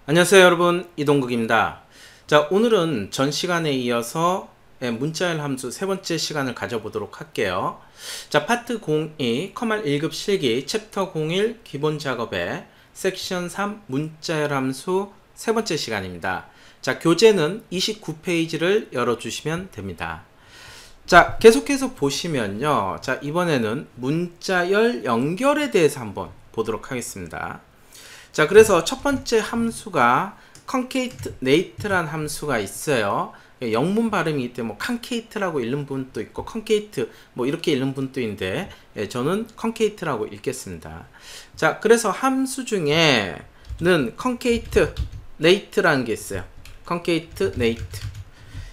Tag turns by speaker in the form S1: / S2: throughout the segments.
S1: 안녕하세요 여러분, 이동국입니다. 자, 오늘은 전 시간에 이어서 문자열 함수 세 번째 시간을 가져보도록 할게요. 자, 파트 02 커말 1급 실기 챕터 01 기본 작업의 섹션 3 문자열 함수 세 번째 시간입니다. 자, 교재는 29페이지를 열어주시면 됩니다. 자, 계속해서 보시면요. 자, 이번에는 문자열 연결에 대해서 한번 보도록 하겠습니다. 자, 그래서 첫 번째 함수가 concatenate란 함수가 있어요. 영문 발음이기 때문에 concate라고 읽는 분도 있고 concate 뭐 이렇게 읽는 분도 있는데 저는 concate라고 읽겠습니다. 자, 그래서 함수 중에는 concatenate라는 게 있어요. concatenate.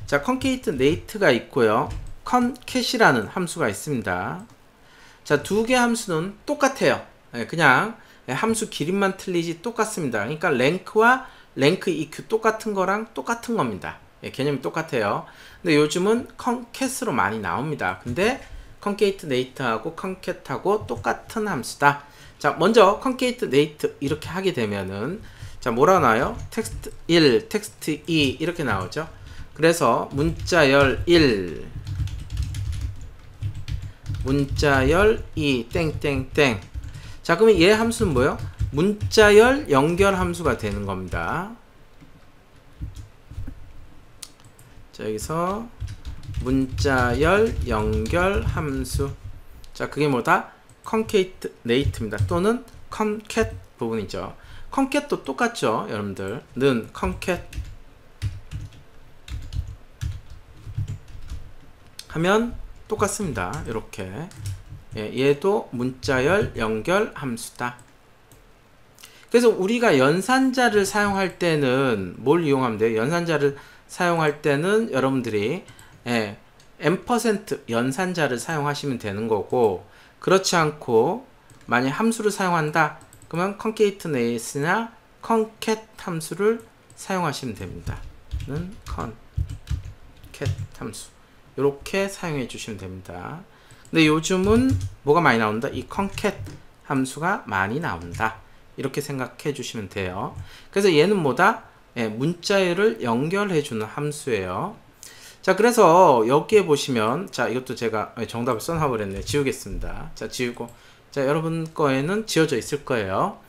S1: 자, concatenate가 있고요. concat이라는 함수가 있습니다. 자, 두 개 함수는 똑같아요. 그냥 함수 기름만 틀리지 똑같습니다. 그러니까 랭크와 랭크 EQ 똑같은 거랑 똑같은 겁니다. 개념이 똑같아요. 근데 요즘은 concat으로 많이 나옵니다. 근데 concatenate하고 concat하고 똑같은 함수다. 자, 먼저 concatenate 이렇게 하게 되면은 자, 뭐라 나와요? 텍스트 1, 텍스트 2 이렇게 나오죠. 그래서 문자열 1, 문자열 2 땡땡땡. 자, 그러면 얘 함수는 뭐예요? 문자열 연결 함수가 되는 겁니다. 자, 여기서 문자열 연결 함수. 자, 그게 뭐다? concatenate입니다. 또는 concat 부분이죠. concat도 똑같죠, 여러분들. 는 concat 하면 똑같습니다. 이렇게. 얘도 문자열 연결 함수다. 그래서 우리가 연산자를 사용할 때는 뭘 이용하면 돼요? 연산자를 사용할 때는 여러분들이 %, 연산자를 사용하시면 되는 거고, 그렇지 않고 만약 함수를 사용한다 그러면 concatenate나 concat 함수를 사용하시면 됩니다. 는 concat 함수 이렇게 사용해 주시면 됩니다. 근데 요즘은 뭐가 많이 나온다? 이 concat 함수가 많이 나온다. 이렇게 생각해 주시면 돼요. 그래서 얘는 뭐다? 문자열을 연결해 주는 함수예요. 자, 그래서 여기에 보시면 자, 이것도 제가 정답을 써놔 버렸네. 지우겠습니다. 자, 지우고. 자, 여러분 거에는 지워져 있을 거예요.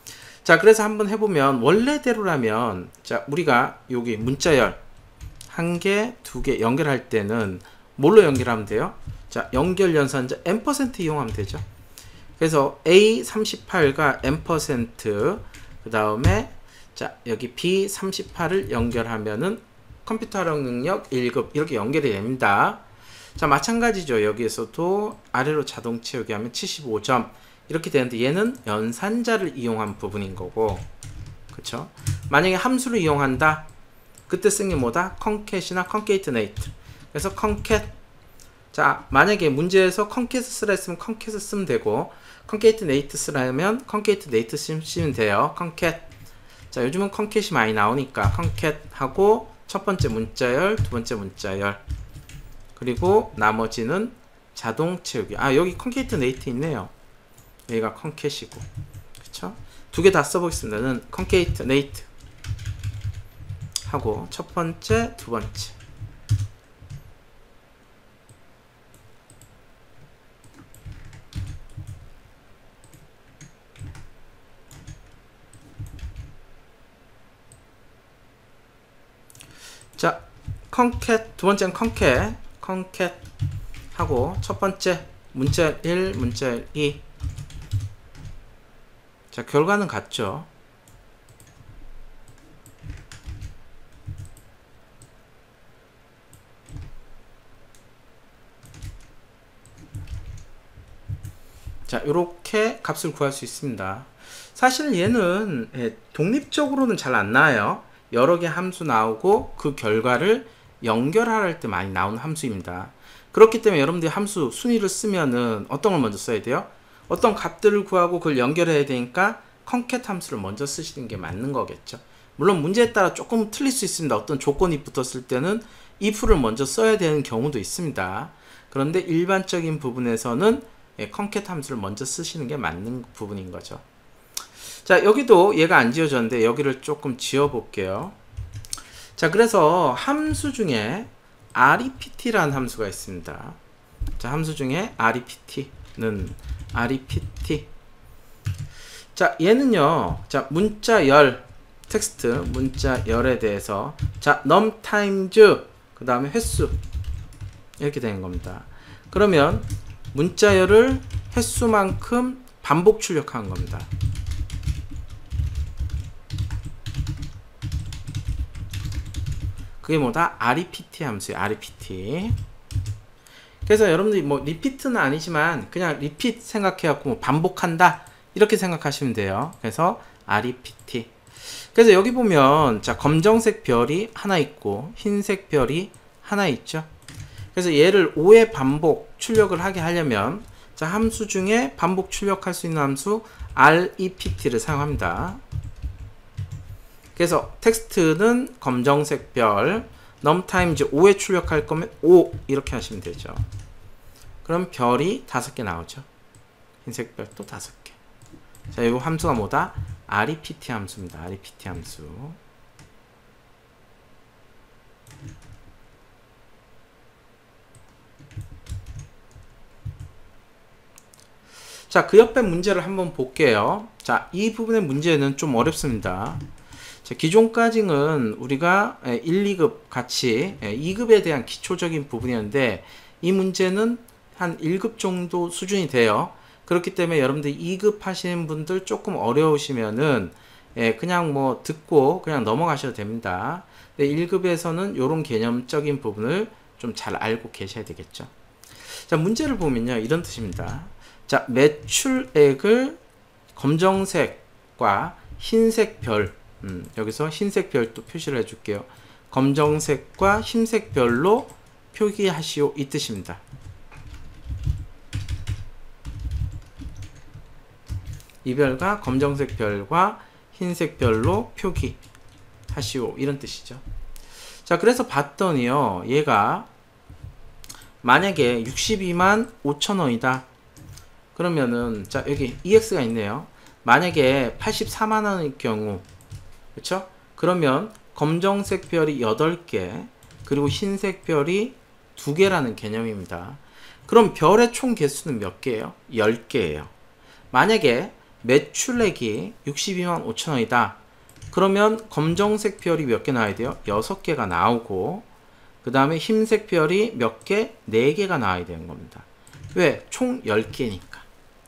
S1: 자, 그래서 한번 해보면 원래대로라면 자, 우리가 여기 문자열 한 개, 두 개 연결할 때는 뭘로 연결하면 돼요? 자, 연결 연산자 %, 이용하면 되죠. 그래서 A38과 %, 그 다음에 자, 여기 B38을 연결하면은 컴퓨터 활용 능력 1급 이렇게 연결이 됩니다. 자, 마찬가지죠. 여기에서도 아래로 자동 채우기 하면 75점 이렇게 되는데 얘는 연산자를 이용한 부분인 거고, 그쵸? 만약에 함수를 이용한다 그때 쓴 게 뭐다? concat이나 concatenate. 그래서 concat. 자, 만약에 문제에서 concate 쓰라 했으면 concate 쓰면 되고, concatenate 쓰라면 concatenate 쓰시면 돼요. concat. 자, 요즘은 concat이 많이 나오니까 concat 하고 첫 번째 문자열, 두 번째 문자열, 그리고 나머지는 자동 채우기. 아, 여기 concatenate 있네요. 여기가 concat이고, 그쵸? 두 개 다 써보겠습니다. 는 concatenate 하고 첫 번째, 두 번째. 자, concat 두 번째는 concat 하고 첫 번째 문자열 1, 문자열 2. 자, 결과는 같죠. 자, 이렇게 값을 구할 수 있습니다. 사실 얘는 독립적으로는 잘 안 나와요. 여러 개 함수 나오고 그 결과를 연결할 때 많이 나오는 함수입니다. 그렇기 때문에 여러분들이 함수 순위를 쓰면은 어떤 걸 먼저 써야 돼요? 어떤 값들을 구하고 그걸 연결해야 되니까 concat 함수를 먼저 쓰시는 게 맞는 거겠죠. 물론 문제에 따라 조금 틀릴 수 있습니다. 어떤 조건이 붙었을 때는 if를 먼저 써야 되는 경우도 있습니다. 그런데 일반적인 부분에서는 concat 함수를 먼저 쓰시는 게 맞는 부분인 거죠. 자, 여기도 얘가 안 지워졌는데 여기를 조금 지워 볼게요. 자, 그래서 함수 중에 rept라는 함수가 있습니다. 자, 함수 중에 rept는 rept. 자, 얘는요. 자, 문자 열 텍스트 문자 열에 대해서 자, num times 그 다음에 횟수 이렇게 되는 겁니다. 그러면 문자 열을 횟수만큼 반복 출력한 겁니다. 그게 뭐다? rept 함수예요. rept. 그래서 여러분들이 뭐 repeat는 아니지만 그냥 repeat 생각해갖고 뭐 반복한다 이렇게 생각하시면 돼요. 그래서 rept. 그래서 여기 보면 자, 검정색 별이 하나 있고 흰색 별이 하나 있죠. 그래서 얘를 5의 반복 출력을 하게 하려면 자, 함수 중에 반복 출력할 수 있는 함수 rept를 사용합니다. 그래서 텍스트는 검정색 별 num times 5에 출력할 거면 5 이렇게 하시면 되죠. 그럼 별이 5개 나오죠. 흰색 별 또 5개. 자, 이 함수가 뭐다? rept 함수입니다. rept 함수. 자, 그 옆에 문제를 한번 볼게요. 자, 이 부분의 문제는 좀 어렵습니다. 자, 기존까지는 우리가 1, 2급 같이 2급에 대한 기초적인 부분이었는데 이 문제는 한 1급 정도 수준이 돼요. 그렇기 때문에 여러분들 2급 하시는 분들 조금 어려우시면은 그냥 뭐 듣고 그냥 넘어가셔도 됩니다. 근데 1급에서는 이런 개념적인 부분을 좀 잘 알고 계셔야 되겠죠. 자, 문제를 보면요. 이런 뜻입니다. 자, 매출액을 검정색과 흰색 별 여기서 흰색 별도 표시를 해줄게요. 검정색과 흰색 별로 표기하시오 이 뜻입니다. 이 별과 검정색 별과 흰색 별로 표기하시오 이런 뜻이죠. 자, 그래서 봤더니요. 얘가 만약에 62만 5천원이다. 그러면은 자, 여기 EX가 있네요. 만약에 84만원일 경우 그쵸? 그러면 검정색 별이 8개 그리고 흰색 별이 2개라는 개념입니다. 그럼 별의 총 개수는 몇 개예요? 10개예요. 만약에 매출액이 62만 5천원이다. 그러면 검정색 별이 몇 개 나와야 돼요? 6개가 나오고 그 다음에 흰색 별이 몇 개? 4개가 나와야 되는 겁니다. 왜? 총 10개니까.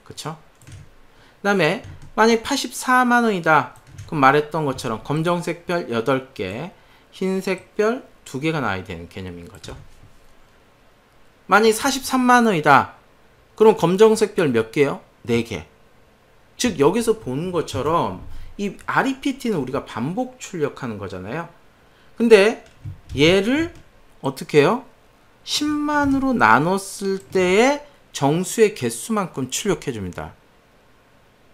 S1: 그쵸? 그 다음에 만약에 84만원이다. 그럼 말했던 것처럼 검정색 별 8개, 흰색 별 2개가 나와야 되는 개념인 거죠. 만약에 43만원이다. 그럼 검정색 별 몇 개요? 4개. 즉 여기서 보는 것처럼 이 rept는 우리가 반복 출력하는 거잖아요. 근데 얘를 어떻게 해요? 10만으로 나눴을 때의 정수의 개수만큼 출력해 줍니다.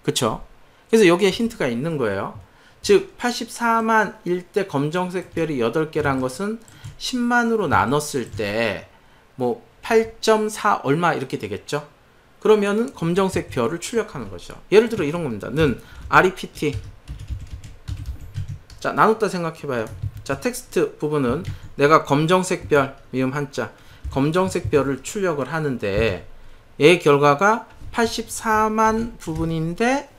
S1: 그쵸? 그래서 여기에 힌트가 있는 거예요. 즉 84만일 때 검정색 별이 8개란 것은 10만으로 나눴을 때 뭐 8.4 얼마 이렇게 되겠죠. 그러면은 검정색 별을 출력하는 거죠. 예를 들어 이런 겁니다. 는 rept. 자, 나눴다 생각해봐요. 자, 텍스트 부분은 내가 검정색 별 미음 한자 검정색 별을 출력을 하는데 얘의 결과가 84만 부분인데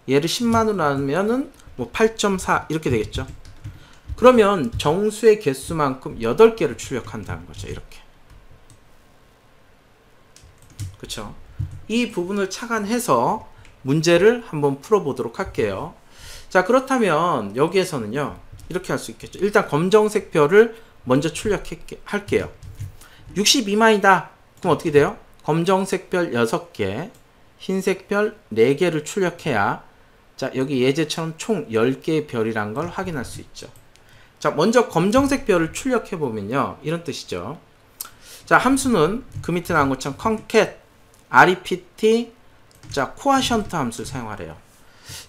S1: 얘를 10만으로 나누면은 뭐 8.4 이렇게 되겠죠. 그러면 정수의 개수만큼 8개를 출력한다는 거죠. 이렇게. 그쵸? 이 부분을 착안해서 문제를 한번 풀어보도록 할게요. 자, 그렇다면 여기에서는요. 이렇게 할 수 있겠죠. 일단 검정색 별을 먼저 출력할게요. 62만이다. 그럼 어떻게 돼요? 검정색 별 6개, 흰색 별 4개를 출력해야 자, 여기 예제처럼 총 10개의 별이란 걸 확인할 수 있죠. 자, 먼저 검정색 별을 출력해 보면요. 이런 뜻이죠. 자, 함수는 그 밑에 나온 것처럼 concat, rept, 자, quotient 함수를 사용하래요.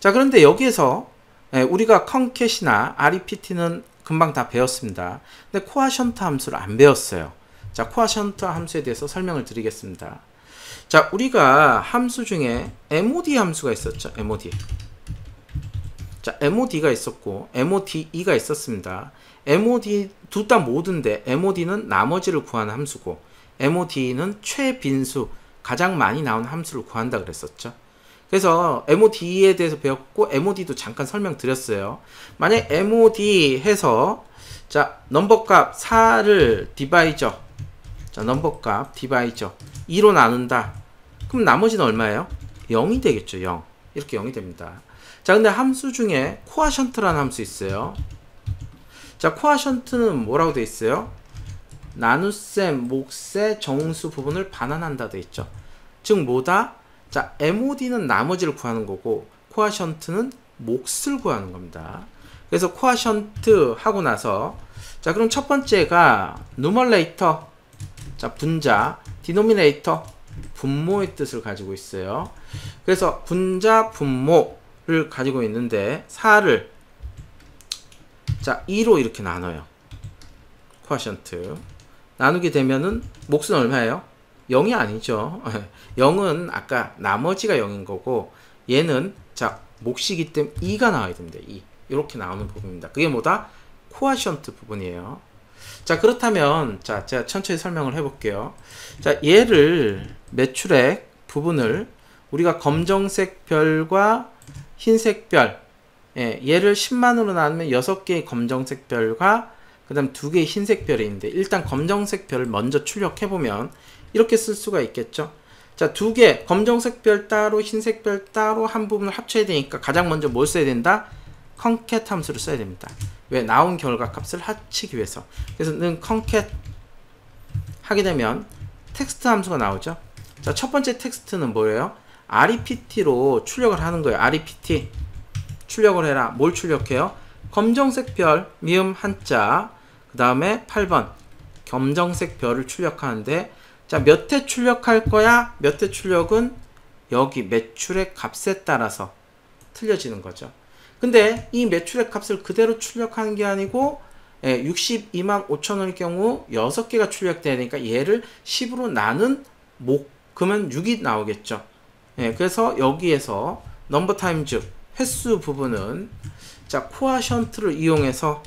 S1: 자, 그런데 여기에서 우리가 concat이나 rept는 금방 다 배웠습니다. 근데 quotient 함수를 안 배웠어요. 자, quotient 함수에 대해서 설명을 드리겠습니다. 자, 우리가 함수 중에 mod 함수가 있었죠. mod. 자, MOD가 있었고 MODE가 있었습니다. MOD 둘 다 모든데 MOD는 나머지를 구하는 함수고 MOD는 최빈수 가장 많이 나온 함수를 구한다 그랬었죠. 그래서 MOD에 대해서 배웠고 MOD도 잠깐 설명드렸어요. 만약 MOD 해서 자 넘버값 4를 디바이저 자 넘버값 디바이저 2로 나눈다. 그럼 나머지는 얼마예요? 0이 되겠죠. 0 이렇게 0이 됩니다. 자 근데 함수 중에 코아션트라는 함수 있어요. 자 코아션트는 뭐라고 되어 있어요? 나눗셈, 몫의 정수 부분을 반환한다 되어 있죠. 즉 뭐다? 자 MOD는 나머지를 구하는 거고 코아션트는 몫을 구하는 겁니다. 그래서 코아션트 하고 나서 자 그럼 첫 번째가 누멀레이터 자 분자, 디노미네이터 분모의 뜻을 가지고 있어요. 그래서 분자 분모를 가지고 있는데 4를 자 2로 이렇게 나눠요. 코아션트 나누게 되면은 몫은 얼마예요? 0이 아니죠. 0은 아까 나머지가 0인 거고 얘는 자 몫이기 때문에 2가 나와야 됩니다. 2 이렇게 나오는 부분입니다. 그게 뭐다? 코아션트 부분이에요. 자 그렇다면 자 제가 천천히 설명을 해볼게요. 자 얘를 매출액 부분을 우리가 검정색 별과 흰색 별 얘를 10만으로 나누면 6개의 검정색 별과 그 다음 2개의 흰색 별이 있는데 일단 검정색 별을 먼저 출력해보면 이렇게 쓸 수가 있겠죠. 자 2개 검정색 별 따로 흰색 별 따로 한 부분을 합쳐야 되니까 가장 먼저 뭘 써야 된다? 컨캣 함수를 써야 됩니다. 왜? 나온 결과값을 합치기 위해서. 그래서 는 컨캣 하게 되면 텍스트 함수가 나오죠. 자 첫 번째 텍스트는 뭐예요? REPT로 출력을 하는 거예요. REPT 출력을 해라. 뭘 출력해요? 검정색 별 미음 한자 그 다음에 8번 검정색 별을 출력하는데 자 몇 회 출력할 거야? 몇 회 출력은 여기 매출의 값에 따라서 틀려지는 거죠. 근데 이 매출의 값을 그대로 출력하는 게 아니고 62만 5천원일 경우 6개가 출력되니까 얘를 10으로 나눈 그러면 6이 나오겠죠. 그래서 여기에서 넘버 타임즈 횟수 부분은 자 코아션트를 이용해서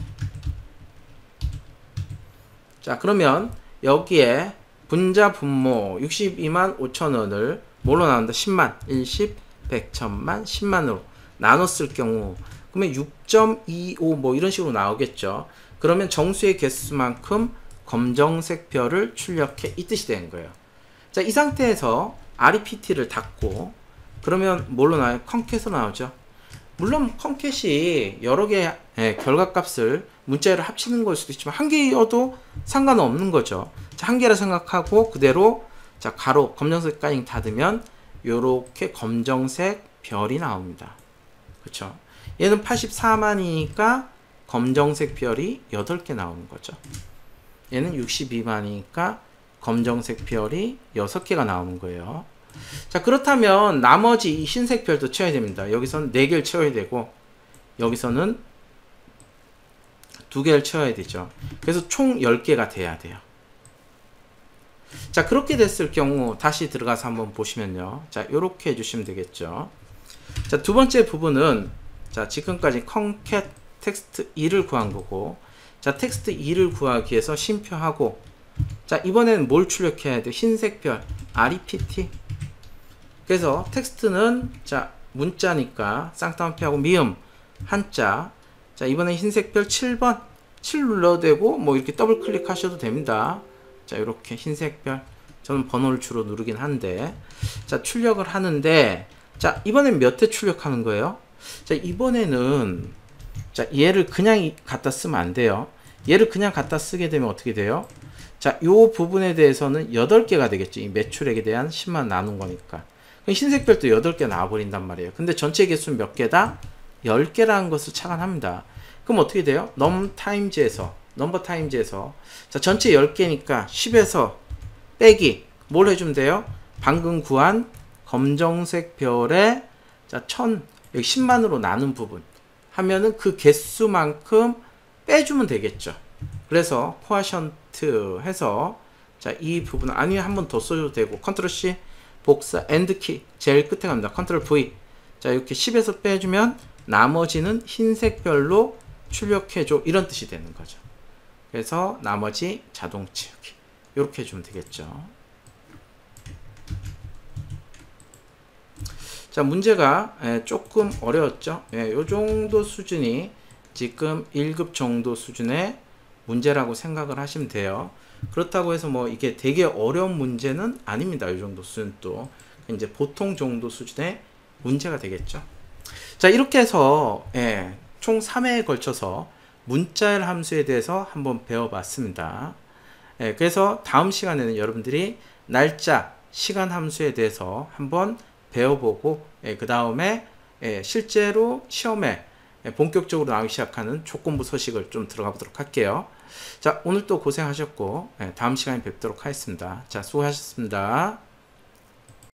S1: 자 그러면 여기에 분자 분모 62만 5천원을 뭘로 나눈다? 10만 10, 100, 1000만 10만으로 나눴을 경우 그러면 6.25 뭐 이런 식으로 나오겠죠. 그러면 정수의 개수만큼 검정색 별을 출력해 이 뜻이 되는 거예요. 자 이 상태에서 REPT를 닫고 그러면 뭘로 나와요? 컨캣으로 나오죠. 물론 컨캣이 여러 개의 결과값을 문자열을 합치는 걸 수도 있지만 한 개여도 상관은 없는 거죠. 자, 한 개라 생각하고 그대로 자 가로 검정색까지 닫으면 요렇게 검정색 별이 나옵니다. 그쵸? 얘는 84만이니까 검정색 별이 8개 나오는 거죠. 얘는 62만이니까 검정색 별이 6개가 나오는 거예요. 자 그렇다면 나머지 이 흰색 별도 채워야 됩니다. 여기서는 4개를 채워야 되고 여기서는 2개를 채워야 되죠. 그래서 총 10개가 돼야 돼요. 자 그렇게 됐을 경우 다시 들어가서 한번 보시면요. 자 이렇게 해주시면 되겠죠. 자 두 번째 부분은 자 지금까지 컨캣 텍스트 2를 구한 거고 자 텍스트 2를 구하기 위해서 심표하고 자 이번에는 뭘 출력해야 돼? 흰색 별 REPT. 그래서 텍스트는 자 문자니까 쌍따옴표하고 미음 한자 자 이번엔 흰색 별 7번 7 눌러도 되고 뭐 이렇게 더블 클릭하셔도 됩니다. 자 이렇게 흰색 별 저는 번호를 주로 누르긴 한데 자 출력을 하는데 자 이번엔 몇 회 출력하는 거예요? 자 이번에는 자 얘를 그냥 갖다 쓰면 안 돼요. 얘를 그냥 갖다 쓰게 되면 어떻게 돼요? 자 요 부분에 대해서는 8개가 되겠죠. 이 매출액에 대한 10만 나눈 거니까 흰색 별도 8개 나와버린단 말이에요. 근데 전체 개수는 몇 개다? 10개라는 것을 착안합니다. 그럼 어떻게 돼요? 넘버 타임즈에서 자 전체 10개니까 10에서 빼기 뭘 해주면 돼요? 방금 구한 검정색 별에 자 1000 여기 10만으로 나눈 부분 하면은 그 개수만큼 빼주면 되겠죠. 그래서 코아션트 해서 자 이 부분 아니면 한 번 더 써줘도 되고 컨트롤 C 복사 엔드키 제일 끝에 갑니다. 컨트롤 V 자 이렇게 10에서 빼주면 나머지는 흰색별로 출력해줘 이런 뜻이 되는 거죠. 그래서 나머지 자동 채우기 이렇게 해주면 되겠죠. 자, 문제가 조금 어려웠죠. 요 정도 수준이 지금 1급 정도 수준의 문제라고 생각을 하시면 돼요. 그렇다고 해서 뭐 이게 되게 어려운 문제는 아닙니다. 이 정도 수준도 이제 보통 정도 수준의 문제가 되겠죠. 자, 이렇게 해서 총 3회에 걸쳐서 문자열 함수에 대해서 한번 배워봤습니다. 그래서 다음 시간에는 여러분들이 날짜, 시간 함수에 대해서 한번 배워보고 그 다음에 실제로 시험에 본격적으로 나오기 시작하는 조건부 서식을 좀 들어가 보도록 할게요. 자, 오늘 또 고생하셨고 다음 시간에 뵙도록 하겠습니다. 자, 수고하셨습니다.